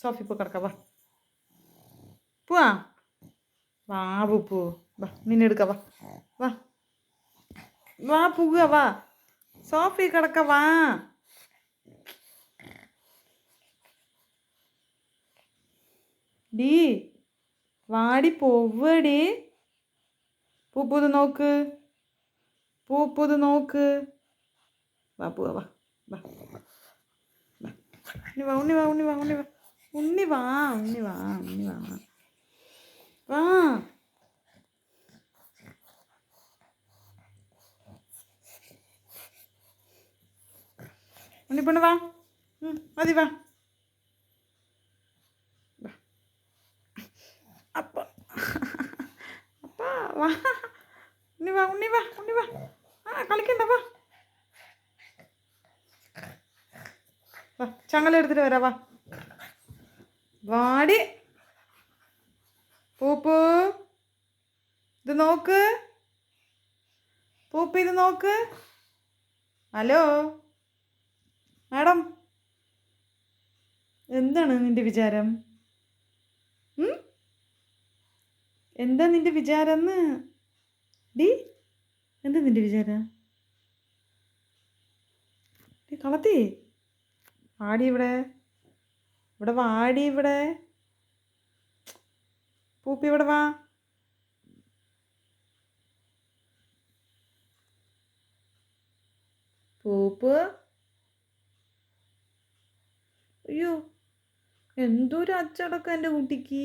സോഫി പോ കിടക്കാം വാ പോവാ വാ പൂപ്പു വാ നിന്നെ എടുക്ക വാ വാ വാ പോവുക വാ സോഫി കിടക്ക വാ ഡീ വാടി പോവടി പൂപ്പൂത് നോക്ക് പൂപ്പൂത് നോക്ക് വാ പോവാ വാ വാ ഉണ്ണി വാ ഉണ്ണി വാ ഉണ്ണി വാ ഉണ്ണി വാ ഉണ്ണി വാ ഉണ്ണി വാ ഉണ്ണി വാ വാ ഉണ്ണി പെണ്ണ് വാ മതി വാ അപ്പ അപ്പ വാ ഉണ്ണി വാ ഉണ്ണി വാ ഉണ്ണി വാ കളിക്കണ്ട വാ വാ ചങ്ങല എടുത്തിട്ട് വരാ വാ വാടി പൂപ്പു ഇത് നോക്ക് പൂപ്പ് ഇത് നോക്ക് ഹലോ മാഡം എന്താണ് നിന്റെ വിചാരം എന്താ നിന്റെ വിചാരം ഡി എന്താ നിന്റെ വിചാരം ഡി കളത്തി വാടി ഇവിടെ ഇവിടെ വാടി ഇവിടെ പൂപ്പി ഇവിടെ വാ പൂപ്പ് അയ്യോ എന്തൊരു അച്ചടക്കം എൻ്റെ കുട്ടിക്ക്